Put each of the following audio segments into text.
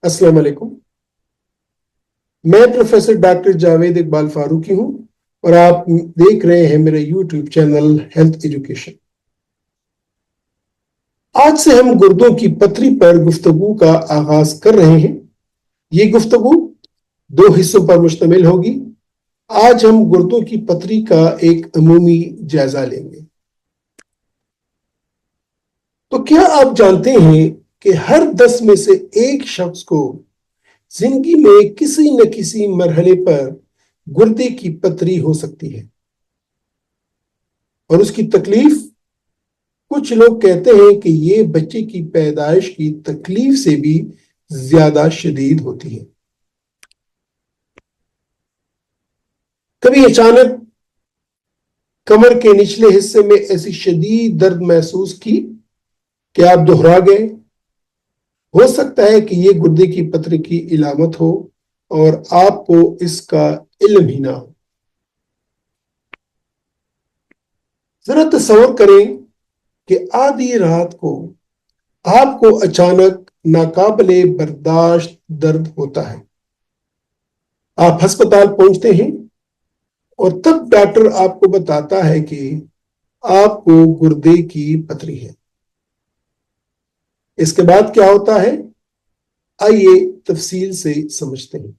अस्सलाम वालेकुम। मैं प्रोफेसर डॉक्टर जावेद इकबाल फारूकी हूं और आप देख रहे हैं मेरा यूट्यूब चैनल हेल्थ एजुकेशन। आज से हम गुर्दों की पथरी पर गुफ्तगू का आगाज कर रहे हैं। ये गुफ्तगू दो हिस्सों पर मुश्तमिल होगी। आज हम गुर्दों की पथरी का एक अमूमी जायजा लेंगे। तो क्या आप जानते हैं कि हर 10 में से एक शख्स को जिंदगी में किसी न किसी मरहले पर गुर्दे की पथरी हो सकती है और उसकी तकलीफ, कुछ लोग कहते हैं कि ये बच्चे की पैदाइश की तकलीफ से भी ज्यादा शदीद होती है। कभी अचानक कमर के निचले हिस्से में ऐसी शदीद दर्द महसूस की कि आप दोहरा गए। हो सकता है कि ये गुर्दे की पथरी की इलामत हो और आपको इसका इल्म ही ना हो। जरा तसव्वुर करें कि आधी रात को आपको अचानक नाकाबिले बर्दाश्त दर्द होता है। आप अस्पताल पहुंचते हैं और तब डॉक्टर आपको बताता है कि आपको गुर्दे की पथरी है। इसके बाद क्या होता है, आइए तफसील से समझते हैं।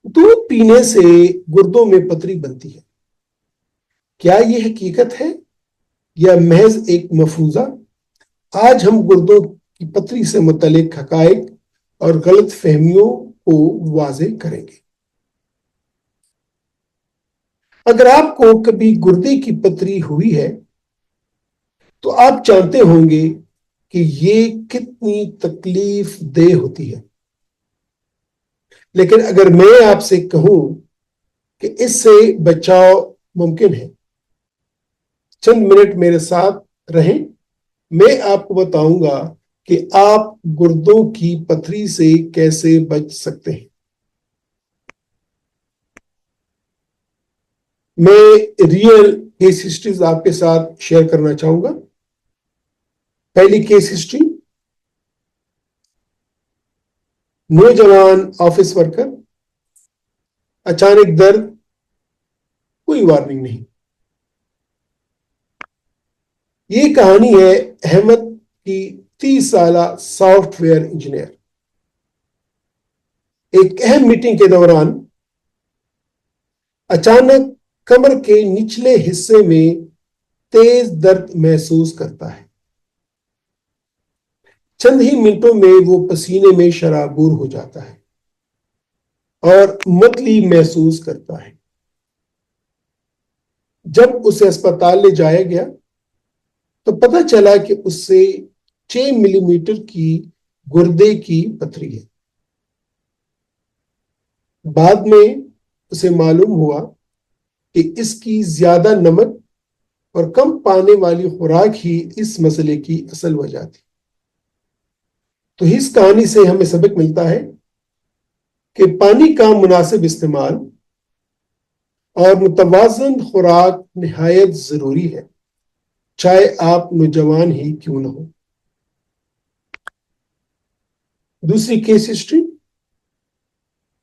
दूध पीने से गुर्दों में पथरी बनती है। क्या यह हकीकत है या महज एक मफरूजा? आज हम गुर्दों की पथरी से मुतल्लिक हकायक और गलत फहमियों को वाज़ेह करेंगे। अगर आपको कभी गुर्दे की पथरी हुई है तो आप जानते होंगे कि ये कितनी तकलीफ देह होती है। लेकिन अगर मैं आपसे कहूं कि इससे बचाव मुमकिन है, चंद मिनट मेरे साथ रहें। मैं आपको बताऊंगा कि आप गुर्दों की पथरी से कैसे बच सकते हैं। मैं रियल केस हिस्ट्रीज आपके साथ शेयर करना चाहूंगा। पहली केस हिस्ट्री, नौजवान ऑफिस वर्कर, अचानक दर्द, कोई वार्निंग नहीं। ये कहानी है अहमद की, 30 साला सॉफ्टवेयर इंजीनियर। एक अहम मीटिंग के दौरान अचानक कमर के निचले हिस्से में तेज दर्द महसूस करता है। चंद ही मिनटों में वो पसीने में शराबूर हो जाता है और मतली महसूस करता है। जब उसे अस्पताल ले जाया गया तो पता चला कि उससे 6 मिलीमीटर की गुर्दे की पथरी है। बाद में उसे मालूम हुआ कि इसकी ज्यादा नमक और कम पाने वाली खुराक ही इस मसले की असल वजह थी। तो इस कहानी से हमें सबक मिलता है कि पानी का मुनासिब इस्तेमाल और मुतवाज़न खुराक निहायत जरूरी है, चाहे आप नौजवान ही क्यों न हो। दूसरी केस हिस्ट्री,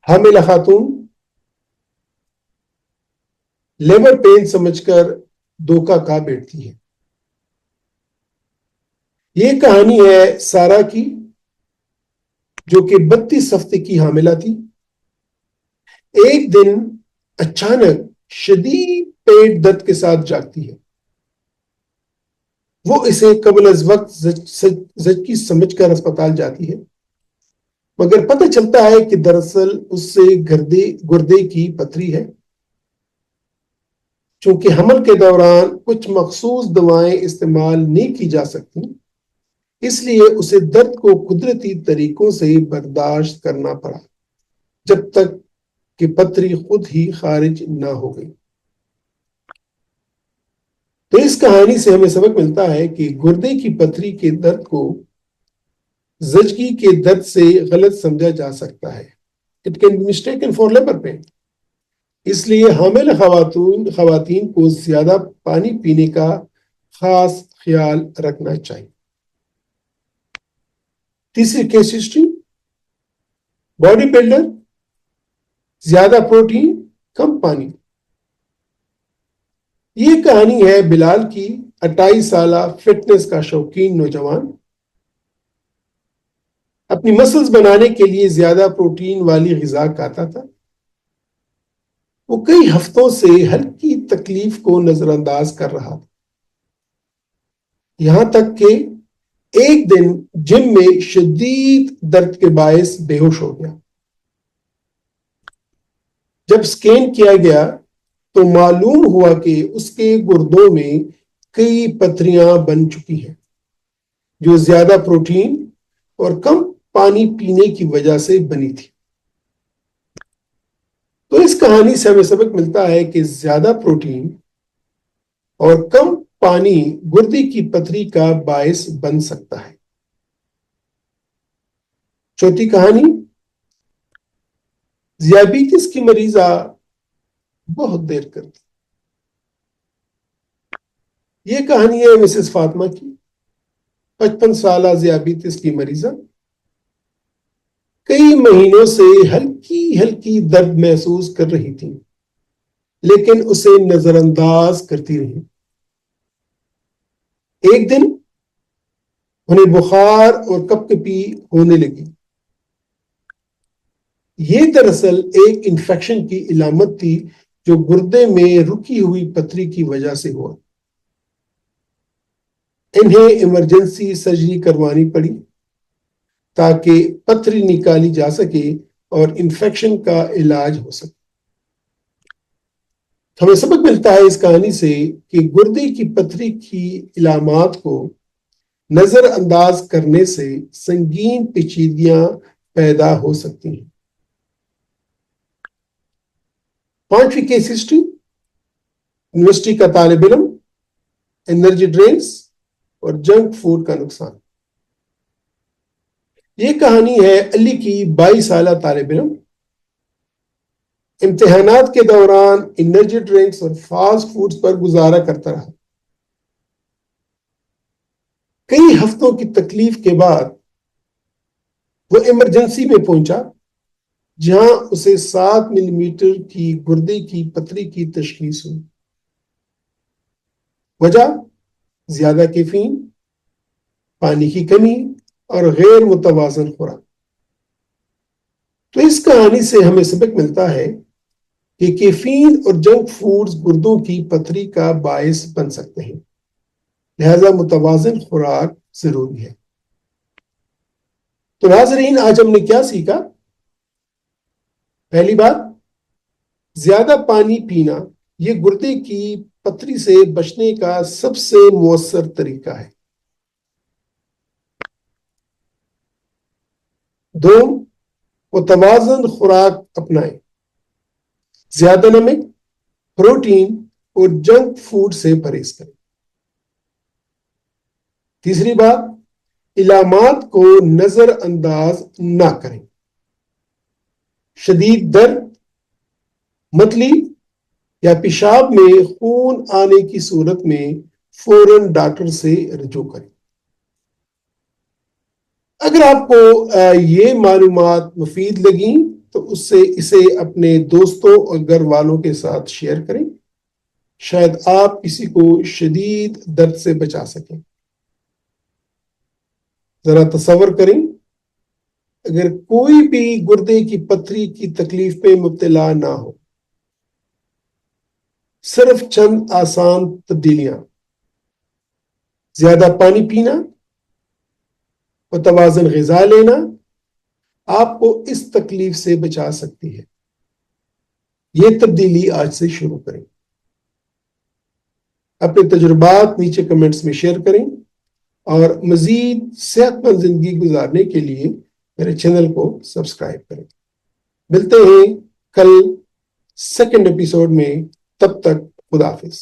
हामिला खातून लेबर पेन समझकर धोखा खा बैठती है। यह कहानी है सारा की, जो कि 32 हफ्ते की हामिला थी। एक दिन अचानक शदीद पेट दर्द के साथ जागती है। वो इसे कबल अज वक्त जचकी समझकर अस्पताल जाती है, मगर पता चलता है कि दरअसल उससे गुर्दे की पथरी है। चूंकि हमल के दौरान कुछ मखसूस दवाएं इस्तेमाल नहीं की जा सकती, इसलिए उसे दर्द को कुदरती तरीकों से बर्दाश्त करना पड़ा जब तक कि पथरी खुद ही खारिज ना हो गई। तो इस कहानी से हमें सबक मिलता है कि गुर्दे की पथरी के दर्द को जचगी के दर्द से गलत समझा जा सकता है। It can be mistaken for labour pain. इसलिए हामिल खवातीन को ज्यादा पानी पीने का खास ख्याल रखना चाहिए। تیسری کیس ہسٹری، باڈی بلڈر، زیادہ پروٹین کم پانی۔ یہ کہانی ہے بلال کی، 28 سالہ فٹنس کا شوقین نوجوان اپنی مسلز بنانے کے لیے زیادہ پروٹین والی غذا کھاتا تھا۔ وہ کئی ہفتوں سے ہلکی تکلیف کو نظر انداز کر رہا تھا، یہاں تک کہ ایک دن جم میں شدید درد کے باعث بے ہوش ہو گیا۔ جب سکین کیا گیا تو معلوم ہوا کہ اس کے گردوں میں کئی پتھریاں بن چکی ہیں جو زیادہ پروٹین اور کم پانی پینے کی وجہ سے بنی تھی۔ تو اس کہانی سے ہمیں سبق ملتا ہے کہ زیادہ پروٹین اور کم پانی گردے کی پتھری کا باعث بن سکتا ہے۔ چوتھی کہانی، ذیابیطس کی مریضہ بہت دیر کرتی۔ یہ کہانی ہے مسز فاطمہ کی، 55 سالہ ذیابیطس کی مریضہ کئی مہینوں سے ہلکی ہلکی درد محسوس کر رہی تھی، لیکن اسے نظر انداز کرتی رہی۔ ایک دن انہیں بخار اور کپکپی ہونے لگی۔ یہ دراصل ایک انفیکشن کی علامت تھی جو گردے میں رکی ہوئی پتھری کی وجہ سے ہوا۔ انہیں ایمرجنسی سرجری کروانی پڑی تاکہ پتھری نکالی جا سکے اور انفیکشن کا علاج ہو سکے۔ ہمیں سبق ملتا ہے اس کہانی سے کہ گردے کی پتھری کی علامات کو نظر انداز کرنے سے سنگین پیچیدگیاں پیدا ہو سکتی ہیں۔ پانچویں کیس ہسٹری، یونیورسٹی کا طالب علم، انرجی ڈرنکس اور جنک فوڈ کا نقصان۔ یہ کہانی ہے علی کی، 22 سالہ طالب علم امتحانات کے دوران انرجی ڈرنکس اور فاسٹ فوڈز پر گزارا کرتا رہا۔ کئی ہفتوں کی تکلیف کے بعد وہ ایمرجنسی میں پہنچا، جہاں اسے 7 ملی میٹر کی گردے کی پتھری کی تشخیص ہوئی۔ وجہ زیادہ کیفین، پانی کی کمی اور غیر متوازن خوراک۔ تو اس کہانی سے ہمیں سبق ملتا ہے کہ کیفین اور جنک فوڈز گردوں کی پتھری کا باعث بن سکتے ہیں، لہذا متوازن خوراک ضروری ہے۔ تو ناظرین، آج ہم نے کیا سیکھا؟ پہلی بات، زیادہ پانی پینا یہ گردے کی پتھری سے بچنے کا سب سے مؤثر طریقہ ہے۔ دو، متوازن خوراک اپنائیں، زیادہ نمک، پروٹین اور جنک فوڈ سے پرہیز کریں۔ تیسری بات، علامات کو نظر انداز نہ کریں۔ شدید درد، متلی یا پیشاب میں خون آنے کی صورت میں فوراً ڈاکٹر سے رجوع کریں۔ اگر آپ کو یہ معلومات مفید لگیں تو اسے اپنے دوستوں اور گھر والوں کے ساتھ شیئر کریں، شاید آپ کسی کو شدید درد سے بچا سکیں۔ ذرا تصور کریں، اگر کوئی بھی گردے کی پتھری کی تکلیف پہ مبتلا نہ ہو، صرف چند آسان تبدیلیاں، زیادہ پانی پینا، متوازن غذا لینا، آپ کو اس تکلیف سے بچا سکتی ہے۔ یہ تبدیلی آج سے شروع کریں۔ اپنے تجربات نیچے کمنٹس میں شیئر کریں اور مزید صحت مند زندگی گزارنے کے لیے میرے چینل کو سبسکرائب کریں۔ ملتے ہیں کل سیکنڈ ایپیسوڈ میں، تب تک خدا حافظ۔